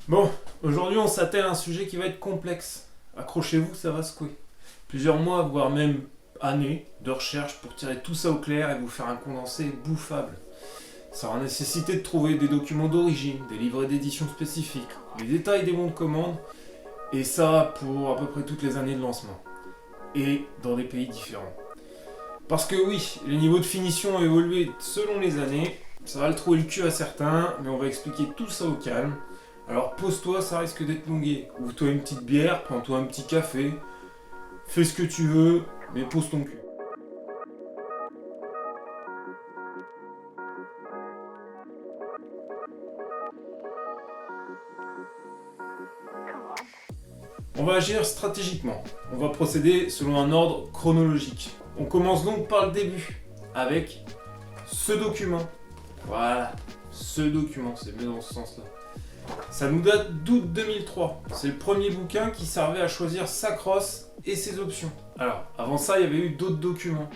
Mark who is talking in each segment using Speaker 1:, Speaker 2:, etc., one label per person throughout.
Speaker 1: Bon, aujourd'hui on s'attelle à un sujet qui va être complexe. Accrochez-vous, ça va secouer. Plusieurs mois, voire même années de recherche pour tirer tout ça au clair et vous faire un condensé bouffable. Ça aura nécessité de trouver des documents d'origine, des livrets d'édition spécifiques, les détails des bons de commande, et ça pour à peu près toutes les années de lancement. Et dans des pays différents. Parce que oui, les niveaux de finition ont évolué selon les années, ça va le trouver le cul à certains, mais on va expliquer tout ça au calme. Alors pose-toi, ça risque d'être longué. Ouvre-toi une petite bière, prends-toi un petit café, fais ce que tu veux, mais pose ton cul. On va agir stratégiquement. On va procéder selon un ordre chronologique. On commence donc par le début, avec ce document. Voilà, ce document, c'est mieux dans ce sens-là. Ça nous date d'août 2003. C'est le premier bouquin qui servait à choisir sa crosse et ses options. Alors, avant ça, il y avait eu d'autres documents,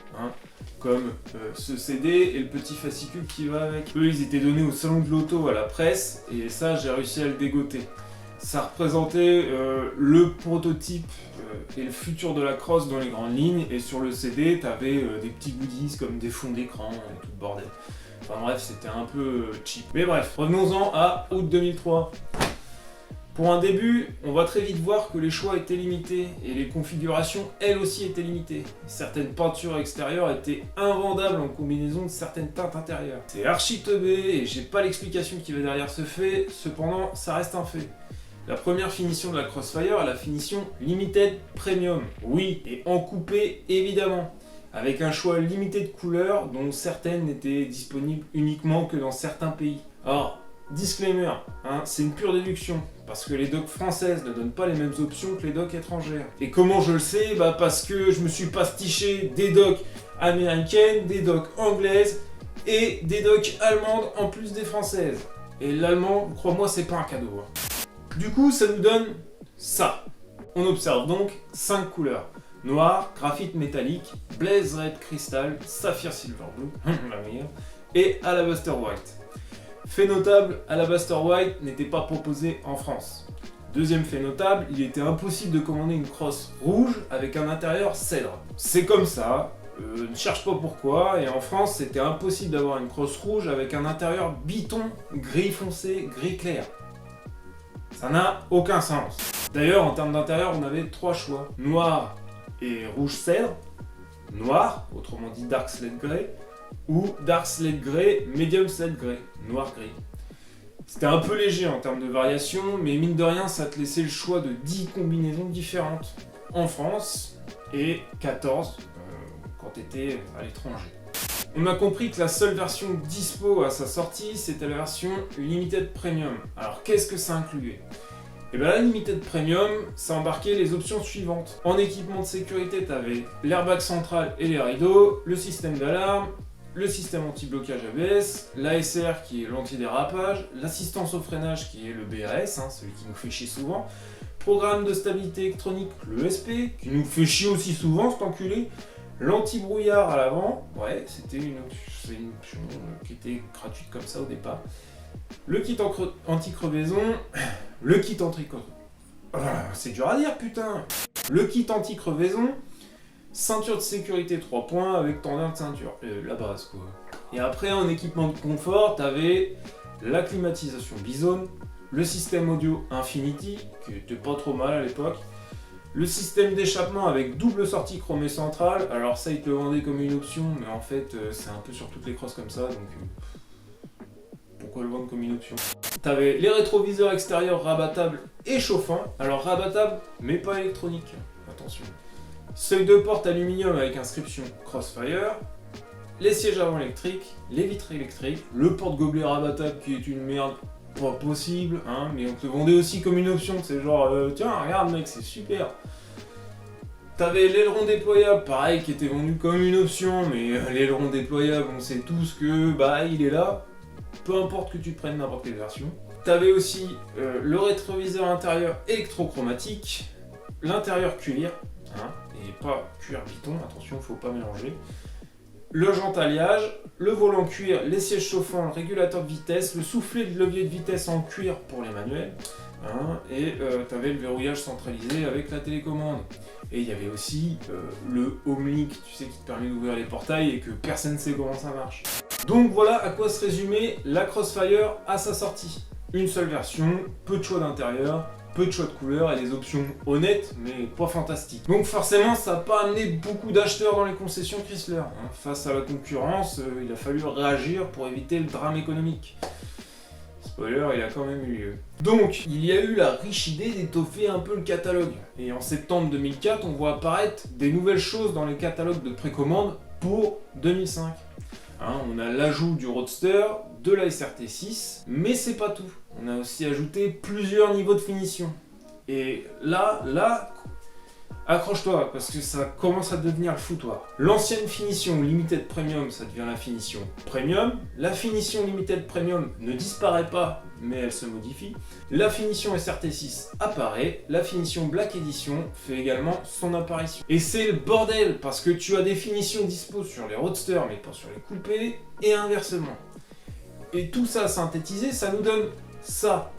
Speaker 1: comme ce CD et le petit fascicule qui va avec. Eux, ils étaient donnés au salon de l'auto à la presse, et ça, j'ai réussi à le dégoter. Ça représentait le prototype et le futur de la crosse dans les grandes lignes, et sur le CD, t'avais des petits goodies comme des fonds d'écran et tout le bordel. Enfin bref, c'était un peu cheap. Mais bref, revenons-en à août 2003. Pour un début, on va très vite voir que les choix étaient limités et les configurations, elles aussi, étaient limitées. Certaines peintures extérieures étaient invendables en combinaison de certaines teintes intérieures. C'est archi teubé et j'ai pas l'explication qui va derrière ce fait, cependant, ça reste un fait. La première finition de la Crossfire est la finition Limited Premium. Oui, et en coupé évidemment. Avec un choix limité de couleurs dont certaines n'étaient disponibles uniquement que dans certains pays. Alors, disclaimer, c'est une pure déduction, parce que les docks françaises ne donnent pas les mêmes options que les docks étrangères. Et comment je le sais? Parce que je me suis pastiché des docks américaines, des docks anglaises et des docks allemandes en plus des françaises. Et l'allemand, crois-moi, c'est pas un cadeau. Du coup, ça nous donne ça. On observe donc 5 couleurs. Noir, graphite métallique, blaze red crystal, saphir silver blue, la meilleure, et alabaster white. Fait notable, alabaster white n'était pas proposé en France. Deuxième fait notable, il était impossible de commander une crosse rouge avec un intérieur cèdre. C'est comme ça, ne cherche pas pourquoi, et en France c'était impossible d'avoir une crosse rouge avec un intérieur biton, gris foncé, gris clair. Ça n'a aucun sens. D'ailleurs, en termes d'intérieur, on avait 3 choix. Noir et rouge cèdre, noir, autrement dit dark slate grey, ou dark slate grey, medium slate grey, noir gris. C'était un peu léger en termes de variation, mais mine de rien, ça te laissait le choix de 10 combinaisons différentes en France et 14 quand t'étais à l'étranger. On a compris que la seule version dispo à sa sortie, c'était la version Limited Premium. Alors qu'est-ce que ça incluait ? Et bien la Limited Premium, ça embarquait les options suivantes. En équipement de sécurité, tu avais l'airbag central et les rideaux, le système d'alarme, le système anti-blocage ABS, l'ASR qui est l'antidérapage, l'assistance au freinage qui est le BAS, celui qui nous fait chier souvent, programme de stabilité électronique, le ESP, qui nous fait chier aussi souvent cet enculé, l'anti-brouillard à l'avant, ouais, c'était une option qui était gratuite comme ça au départ. Le kit anti-crevaison, le kit anti-crevaison. C'est dur à dire, putain. Le kit anti-crevaison, ceinture de sécurité 3 points avec tendeur de ceinture. La base, quoi. Et après, en équipement de confort, t'avais la climatisation Bizone, le système audio Infinity, qui était pas trop mal à l'époque, le système d'échappement avec double sortie chromée centrale. Alors ça, ils te le vendaient comme une option, mais en fait, c'est un peu sur toutes les crosses comme ça, donc pourquoi le vendre comme une option? T'avais les rétroviseurs extérieurs rabattables et chauffants. Alors rabattables, mais pas électroniques. Attention. Seuil de porte aluminium avec inscription Crossfire. Les sièges avant électriques, les vitres électriques, le porte-gobelet rabattable qui est une merde pas possible, mais on te le vendait aussi comme une option. C'est genre, tiens, regarde mec, c'est super. T'avais l'aileron déployable, pareil, qui était vendu comme une option, mais l'aileron déployable, on sait tous que, il est là. Peu importe que tu prennes n'importe quelle version. T'avais aussi le rétroviseur intérieur électrochromatique, l'intérieur cuir, et pas cuir biton, attention, faut pas mélanger. le jantalliage, le volant cuir, les sièges chauffants, le régulateur de vitesse, le soufflet de levier de vitesse en cuir pour les manuels, hein, et tu avais le verrouillage centralisé avec la télécommande. Et il y avait aussi le Homelink, tu sais, qui te permet d'ouvrir les portails et que personne ne sait comment ça marche. Donc voilà à quoi se résumait la Crossfire à sa sortie. Une seule version, peu de choix d'intérieur, peu de choix de couleurs et des options honnêtes mais pas fantastiques. Donc forcément ça n'a pas amené beaucoup d'acheteurs dans les concessions Chrysler. Hein. Face à la concurrence, il a fallu réagir pour éviter le drame économique. Spoiler, il a quand même eu lieu. Donc, il y a eu la riche idée d'étoffer un peu le catalogue. Et en septembre 2004, on voit apparaître des nouvelles choses dans les catalogues de précommande pour 2005. Hein, on a l'ajout du Roadster, de la SRT6, mais c'est pas tout. On a aussi ajouté plusieurs niveaux de finition. Et là, accroche-toi, parce que ça commence à devenir le foutoir. L'ancienne finition Limited Premium, ça devient la finition Premium. La finition Limited Premium ne disparaît pas, mais elle se modifie. La finition SRT6 apparaît. La finition Black Edition fait également son apparition. Et c'est le bordel, parce que tu as des finitions dispo sur les Roadsters, mais pas sur les coupés, et inversement. Et tout ça synthétisé, ça nous donne ça.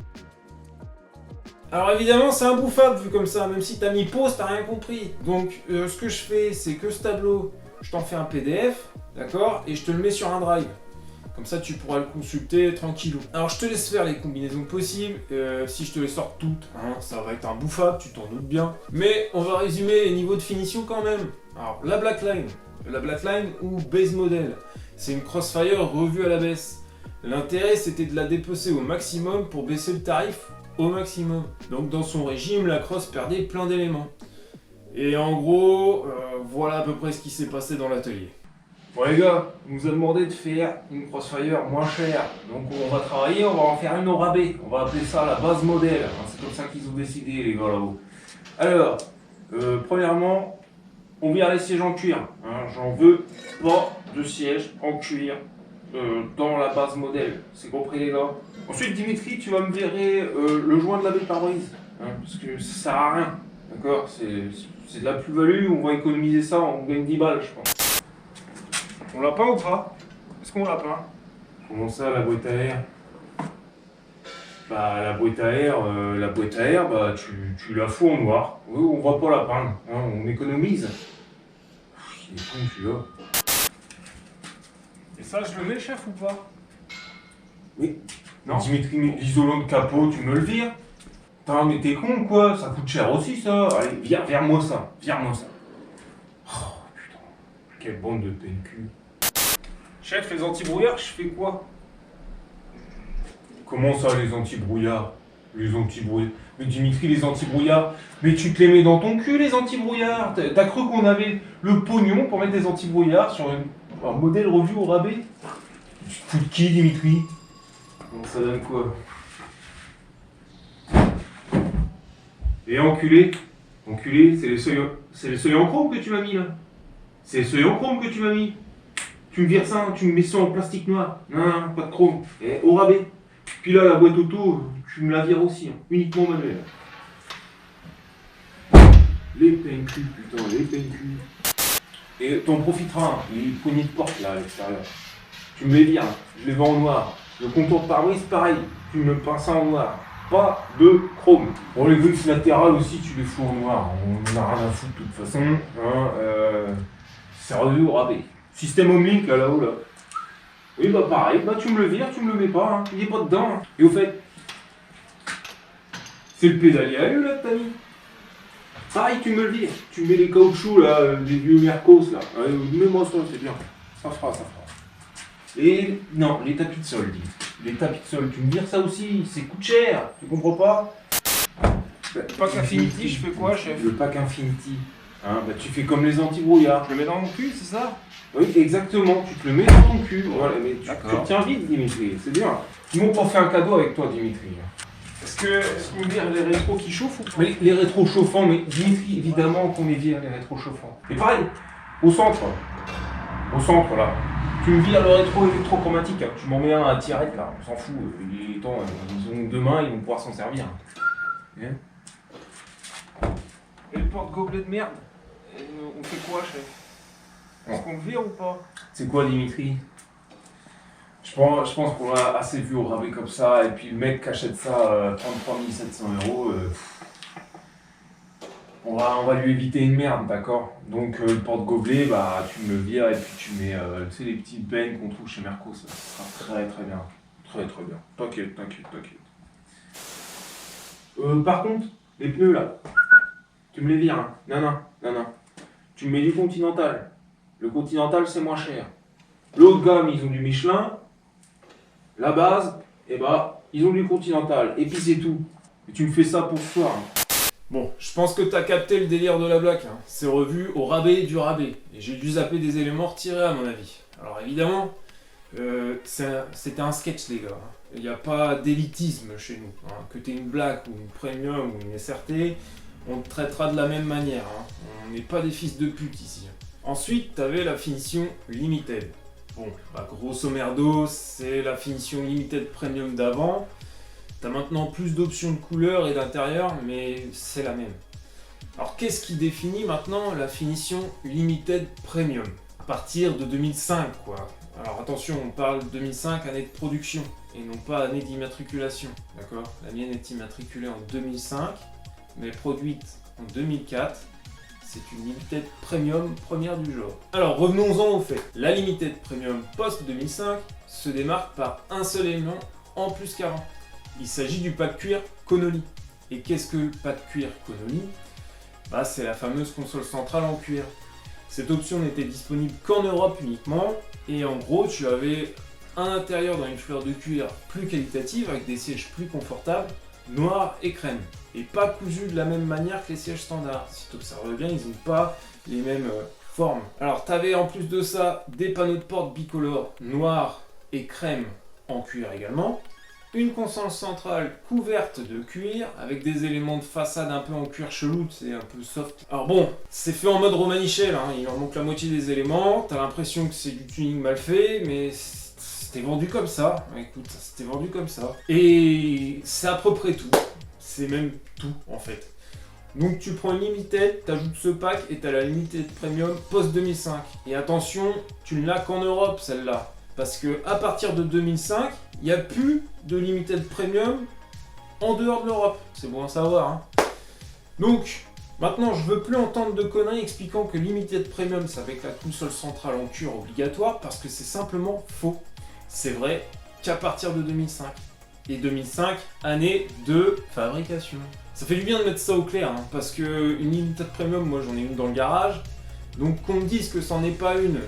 Speaker 1: Alors évidemment c'est imbouffable vu comme ça, même si t'as mis pause, t'as rien compris. Donc ce que je fais, c'est que ce tableau, je t'en fais un PDF, d'accord, et je te le mets sur un drive. Comme ça tu pourras le consulter tranquillou. Alors je te laisse faire les combinaisons possibles, si je te les sors toutes, hein, ça va être imbouffable, tu t'en doutes bien. Mais on va résumer les niveaux de finition quand même. Alors la Blackline ou Base Model, c'est une Crossfire revue à la baisse. L'intérêt c'était de la dépecer au maximum pour baisser le tarif au maximum. Donc dans son régime, la Cross perdait plein d'éléments. Et en gros, voilà à peu près ce qui s'est passé dans l'atelier. Bon les gars, on nous a demandé de faire une Crossfire moins chère. Donc on va travailler, on va en faire une au rabais. On va appeler ça la base modèle. Hein, c'est comme ça qu'ils ont décidé les gars là-haut. Alors, premièrement, on vire les sièges en cuir. Hein, j'en veux pas de sièges en cuir dans la base modèle. C'est compris les gars? Ensuite, Dimitri, tu vas me virer le joint de la bête-pare-brise, hein, parce que ça sert à rien, d'accord? C'est de la plus-value, on va économiser ça, on gagne 10 balles, je pense. On l'a pas ou pas? Est-ce qu'on l'a pas? Comment ça, la boîte à air? Bah, la boîte à air, bah, tu la fous en noir. Oui, on va pas la peindre, hein, on économise. Il est con, celui-là. Et ça, je le mets, chef, ou pas? Oui. Non. Dimitri, l'isolant de capot, tu me le vires? Putain, mais t'es con quoi? Ça coûte cher aussi ça. Allez, vire-moi ça. Vire-moi ça. Oh putain. Quelle bande de PNQ. Chef, les anti-brouillards, je fais quoi? Comment ça, les anti-brouillards? Les anti-brouillards. Mais Dimitri, les anti-brouillards. Mais tu te les mets dans ton cul, les anti-brouillards. T'as cru qu'on avait le pognon pour mettre des anti-brouillards sur un modèle revu au rabais? Tu te fous de qui, Dimitri? Bon, ça donne quoi? Et enculé, c'est les seuils en chrome que tu m'as mis là. C'est les seuils en chrome que tu m'as mis. Tu me vires ça, tu me mets ça en plastique noir. Non, pas de chrome. Et au rabais. Puis là, la boîte auto, tu me la vires aussi, hein, uniquement manuel. Les PNQ, putain, les PNQ. Et t'en profiteras, hein, les poignées de porte là à l'extérieur. Tu me les vires, je les vends en noir. Le contour de pare-brise, pareil, tu me peins ça en noir. Pas de chrome. Bon, les griffes latérales aussi, tu les fous en noir. On n'a rien à foutre de toute façon. Hein, c'est revu au rabais. Système Homelink là-haut là. Oui, bah pareil, bah tu me le vires, tu me le mets pas, hein. Il est pas dedans. Hein. Et au fait, c'est le pédalier à eux là que t'as mis. Pareil, tu me le vires. Tu mets les caoutchoucs là, des vieux Mercos là. Mets-moi ça, c'est bien. Ça fera. Et non, les tapis de sol, dis. Les tapis de sol, tu me vires ça aussi, c'est coûte cher, tu comprends pas? Le pack Infinity, je fais quoi, chef? Le pack Infinity, hein, bah tu fais comme les anti-brouillards. Je le mets dans mon cul, c'est ça? Oui, exactement, tu te le mets dans ton cul. Voilà, mais tu tiens vite, Dimitri, c'est bien. Ils m'ont pas fait un cadeau avec toi, Dimitri. Est-ce qu'on me vire les rétros qui chauffent ou pas? Mais les rétros chauffants, mais Dimitri, évidemment qu'on les vire, les rétros chauffants. Et pareil, au centre là. Tu me vires le rétro électrochromatique, hein. Tu m'en mets un à tirette là, on s'en fout. Ils ont 2 mains, ils vont pouvoir s'en servir. Et le porte-gobelet de merde, on fait quoi, chef? Est-ce qu'on le vire ou pas?
Speaker 2: C'est quoi, Dimitri? Je pense qu'on l'a assez vu au rabais comme ça, et puis le mec qui achète ça 33 700 €, on va lui éviter une merde, d'accord? Donc le porte-gobelet, bah tu me le vires et puis tu mets tu sais, les petites bennes qu'on trouve chez Merco, ça sera très très bien. Très très bien. T'inquiète. Par contre, les pneus là, tu me les vires, hein. Non. Tu me mets du Continental. Le Continental c'est moins cher. L'autre gamme, ils ont du Michelin. La base, ils ont du Continental. Et puis c'est tout. Et tu me fais ça pour ce soir. Hein.
Speaker 1: Bon, je pense que t'as capté le délire de la blague, hein. C'est revu au rabais du rabais. Et j'ai dû zapper des éléments retirés à mon avis. Alors évidemment, c'était un sketch les gars. Hein. Il n'y a pas d'élitisme chez nous. Hein. Que t'aies une black ou une premium ou une SRT, on te traitera de la même manière. Hein. On n'est pas des fils de pute ici. Ensuite, t'avais la finition limited. Bon, bah, grosso merdo, c'est la finition limited premium d'avant. T'as maintenant plus d'options de couleur et d'intérieur, mais c'est la même. Alors qu'est-ce qui définit maintenant la finition limited premium? À partir de 2005 quoi. Alors attention, on parle 2005 année de production et non pas année d'immatriculation, d'accord? La mienne est immatriculée en 2005, mais produite en 2004. C'est une limited premium première du genre. Alors revenons-en au fait. La limited premium post 2005 se démarque par un seul élément en plus qu'avant. Il s'agit du pack cuir Connolly. Et qu'est-ce que le pack cuir Connolly? Bah, c'est la fameuse console centrale en cuir. Cette option n'était disponible qu'en Europe uniquement. Et en gros, tu avais un intérieur dans une fleur de cuir plus qualitative avec des sièges plus confortables, noir et crème. Et pas cousus de la même manière que les sièges standards. Si tu observes bien, ils n'ont pas les mêmes formes. Alors, tu avais en plus de ça des panneaux de porte bicolores noir et crème en cuir également. Une console centrale couverte de cuir avec des éléments de façade un peu en cuir chelou, c'est un peu soft. Alors bon, c'est fait en mode Romanichel, hein. Il en manque la moitié des éléments, t'as l'impression que c'est du tuning mal fait, mais c'était vendu comme ça. Écoute, c'était vendu comme ça. Et c'est à peu près tout. C'est même tout en fait. Donc tu prends une Limited, t'ajoutes ce pack et t'as la Limited Premium post 2005. Et attention, tu ne l'as qu'en Europe celle-là. Parce que à partir de 2005, il n'y a plus de Limited Premium en dehors de l'Europe. C'est bon à savoir. Hein. Donc, maintenant, je veux plus entendre de conneries expliquant que Limited Premium, c'est avec la console centrale en cuir obligatoire, parce que c'est simplement faux. C'est vrai qu'à partir de 2005. Et 2005, année de fabrication. Ça fait du bien de mettre ça au clair, hein, parce que une Limited Premium, moi j'en ai une dans le garage. Donc qu'on me dise que c'en est pas une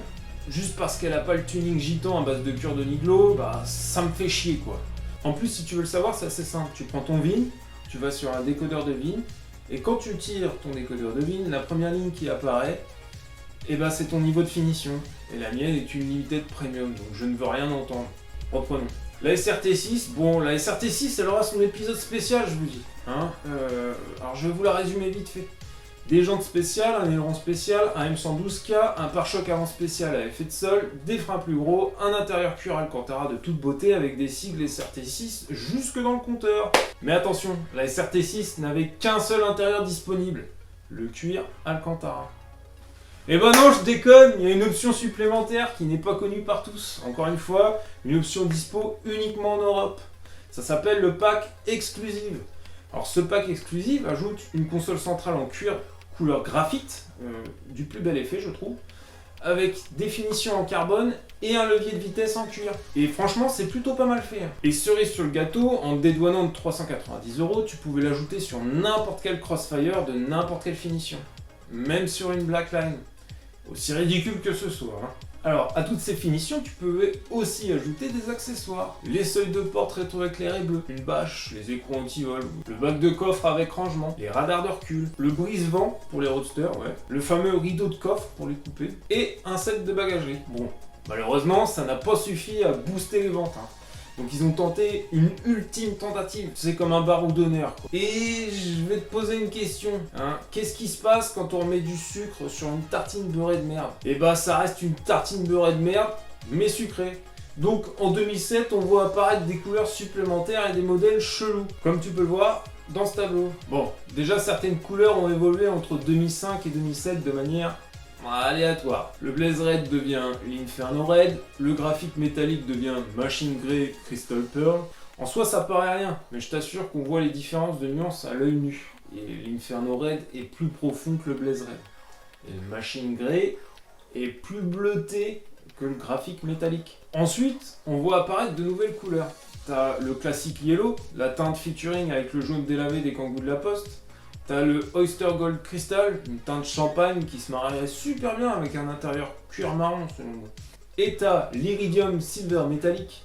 Speaker 1: juste parce qu'elle a pas le tuning gitan à base de cuir de Niglo, bah ça me fait chier quoi. En plus, si tu veux le savoir, c'est assez simple. Tu prends ton VIN, tu vas sur un décodeur de VIN, et quand tu tires ton décodeur de VIN, la première ligne qui apparaît, et bah c'est ton niveau de finition. Et la mienne est une Limited Premium, donc je ne veux rien entendre. Reprenons. La SRT6, bon, la SRT6, elle aura son épisode spécial, je vous dis. Hein alors je vais vous la résumer vite fait. Des jantes spéciales, un aileron spécial, un M112K, un pare-choc avant spécial à effet de sol, des freins plus gros, un intérieur cuir Alcantara de toute beauté avec des sigles SRT6 jusque dans le compteur. Mais attention, la SRT6 n'avait qu'un seul intérieur disponible, le cuir Alcantara. Eh ben non, je déconne, il y a une option supplémentaire qui n'est pas connue par tous. Encore une fois, une option dispo uniquement en Europe. Ça s'appelle le pack exclusive. Alors ce pack exclusive ajoute une console centrale en cuir couleur graphite, du plus bel effet je trouve, avec des finitions en carbone et un levier de vitesse en cuir. Et franchement c'est plutôt pas mal fait. Et cerise sur le gâteau, en te dédouanant de 390 €, tu pouvais l'ajouter sur n'importe quel Crossfire de n'importe quelle finition. Même sur une Blackline. Aussi ridicule que ce soit. Hein. Alors, à toutes ces finitions, tu pouvais aussi ajouter des accessoires. Les seuils de porte rétroéclairés bleus, une bâche, les écrans anti-vol, le bac de coffre avec rangement, les radars de recul, le brise-vent pour les roadsters, ouais, le fameux rideau de coffre pour les couper, et un set de bagagerie. Bon, malheureusement, ça n'a pas suffi à booster les ventes. Hein. Donc ils ont tenté une ultime tentative, c'est comme un barreau d'honneur. Et je vais te poser une question, hein. Qu'est-ce qui se passe quand on remet du sucre sur une tartine beurrée de merde? Et bah ça reste une tartine beurrée de merde, mais sucrée. Donc en 2007, on voit apparaître des couleurs supplémentaires et des modèles chelous, comme tu peux le voir dans ce tableau. Bon, déjà certaines couleurs ont évolué entre 2005 et 2007 de manière aléatoire. Le Blaze Red devient l'Inferno Red, le graphique métallique devient Machine Grey Crystal Pearl. En soi, ça paraît rien, mais je t'assure qu'on voit les différences de nuances à l'œil nu. Et l'Inferno Red est plus profond que le Blaze Red. Et le Machine Grey est plus bleuté que le graphique métallique. Ensuite, on voit apparaître de nouvelles couleurs. T'as le classique Yellow, la teinte featuring avec le jaune délavé des kangous de la Poste. T'as le Oyster Gold Crystal, une teinte champagne qui se marierait super bien avec un intérieur cuir marron selon moi. Et t'as l'Iridium Silver métallique,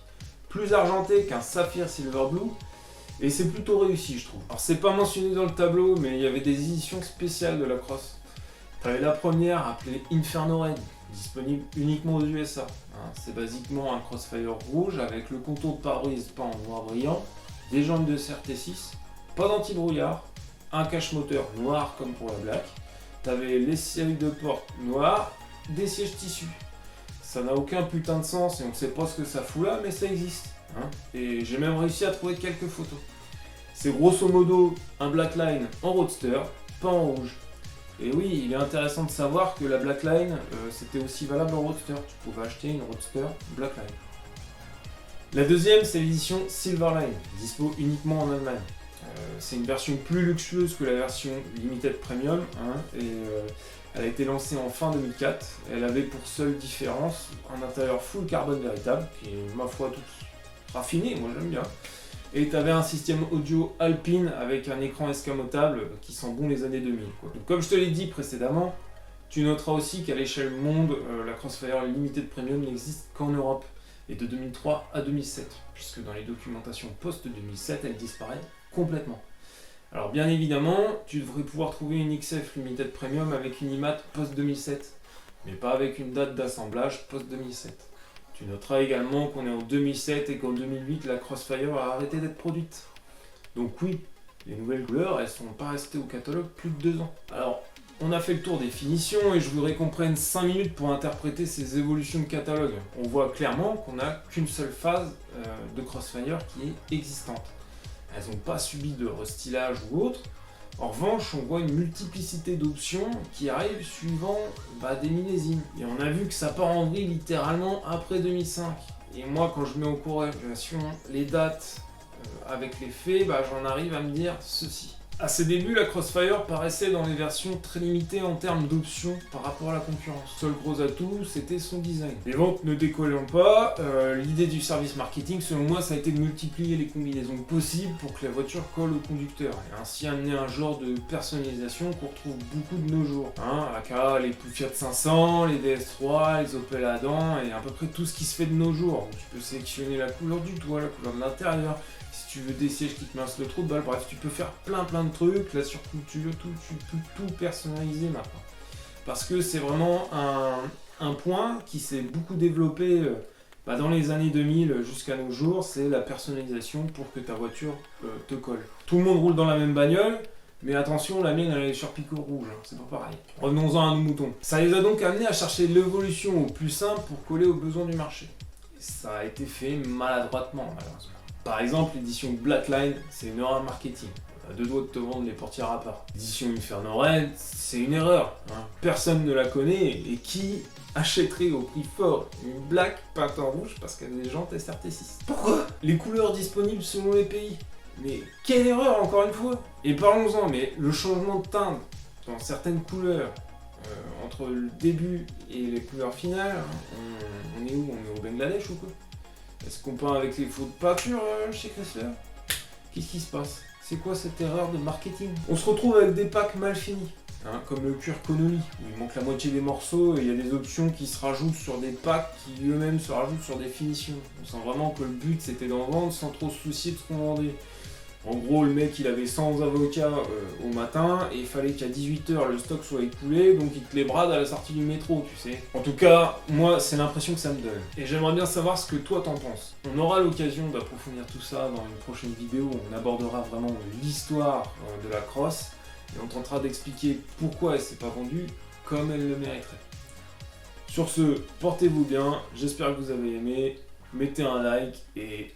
Speaker 1: plus argenté qu'un Saphir Silver Blue, et c'est plutôt réussi je trouve. Alors c'est pas mentionné dans le tableau, mais il y avait des éditions spéciales de la crosse. T'avais la première appelée Inferno Red, disponible uniquement aux USA. C'est basiquement un Crossfire rouge avec le contour de pare-brise peint en noir brillant, des jantes de CRT6, pas d'anti-brouillard, un cache-moteur noir comme pour la Black, t'avais les séries de portes noires, des sièges tissus. Ça n'a aucun putain de sens et on sait pas ce que ça fout là, mais ça existe. Et j'ai même réussi à trouver quelques photos. C'est grosso modo un Blackline en roadster, pas en rouge. Et oui, il est intéressant de savoir que la Blackline, c'était aussi valable en roadster. Tu pouvais acheter une roadster Blackline. La deuxième, c'est l'édition Silverline, dispo uniquement en Allemagne. C'est une version plus luxueuse que la version Limited Premium, et elle a été lancée en fin 2004. Elle avait pour seule différence un intérieur full carbone véritable, qui est ma foi tout raffiné, moi j'aime bien. Et tu avais un système audio Alpine avec un écran escamotable qui sent bon les années 2000. Quoi. Donc, comme je te l'ai dit précédemment, tu noteras aussi qu'à l'échelle monde, la Crossfire Limited Premium n'existe qu'en Europe, et de 2003 à 2007, puisque dans les documentations post-2007, elle disparaît complètement. Alors bien évidemment, tu devrais pouvoir trouver une XF Limited Premium avec une IMAT post-2007, mais pas avec une date d'assemblage post-2007. Tu noteras également qu'on est en 2007 et qu'en 2008, la Crossfire a arrêté d'être produite. Donc oui, les nouvelles couleurs, elles sont pas restées au catalogue plus de 2 ans. Alors, on a fait le tour des finitions et je voudrais qu'on prenne 5 minutes pour interpréter ces évolutions de catalogue. On voit clairement qu'on n'a qu'une seule phase de Crossfire qui est existante. Elles n'ont pas subi de restylage ou autre. En revanche, on voit une multiplicité d'options qui arrivent suivant des millésimes. Et on a vu que ça part en vrille littéralement après 2005. Et moi, quand je mets en corrélation les dates avec les faits, j'en arrive à me dire ceci. À ses débuts, la Crossfire paraissait dans les versions très limitées en termes d'options par rapport à la concurrence. Seul gros atout, c'était son design. Les ventes ne décollant pas, l'idée du service marketing, selon moi, ça a été de multiplier les combinaisons possibles pour que la voiture colle au conducteur, et ainsi amener un genre de personnalisation qu'on retrouve beaucoup de nos jours. Aka les Fiat 500, les DS3, les Opel Adam, et à peu près tout ce qui se fait de nos jours. Tu peux sélectionner la couleur du toit, la couleur de l'intérieur, si tu veux des sièges qui te mincent le trou de balle, bref, tu peux faire plein de trucs, la surcouture, tu peux tout personnaliser maintenant. Parce que c'est vraiment un point qui s'est beaucoup développé dans les années 2000 jusqu'à nos jours, c'est la personnalisation pour que ta voiture te colle. Tout le monde roule dans la même bagnole, mais attention, la mienne elle est sur pico rouge, c'est pas pareil. Revenons-en à nos moutons. Ça les a donc amenés à chercher l'évolution au plus simple pour coller aux besoins du marché. Et ça a été fait maladroitement malheureusement. Par exemple, l'édition Blackline, c'est une erreur marketing. À deux doigts de te vendre les portières à part. L'édition Inferno Red, c'est une erreur. Personne ne la connaît et qui achèterait au prix fort une Black peinte en rouge parce qu'elle a des jantes SRT6? Pourquoi? Les couleurs disponibles selon les pays. Mais quelle erreur encore une fois! Et parlons-en, mais le changement de teinte dans certaines couleurs, entre le début et les couleurs finales, on est où? On est au Bangladesh ou quoi? Est-ce qu'on peint avec les faux de peinture chez Chrysler? Qu'est-ce qui se passe? C'est quoi cette erreur de marketing? On se retrouve avec des packs mal finis, comme le cuir Connolly, où il manque la moitié des morceaux et il y a des options qui se rajoutent sur des packs qui eux-mêmes se rajoutent sur des finitions. On sent vraiment que le but c'était d'en vendre sans trop se soucier de ce qu'on vendait. En gros, le mec il avait 100 avocats au matin et il fallait qu'à 18h le stock soit écoulé, donc il te les brade à la sortie du métro, tu sais. En tout cas, moi c'est l'impression que ça me donne. Et j'aimerais bien savoir ce que toi t'en penses. On aura l'occasion d'approfondir tout ça dans une prochaine vidéo où on abordera vraiment l'histoire de la crosse et on tentera d'expliquer pourquoi elle s'est pas vendue comme elle le mériterait. Sur ce, portez-vous bien, j'espère que vous avez aimé, mettez un like et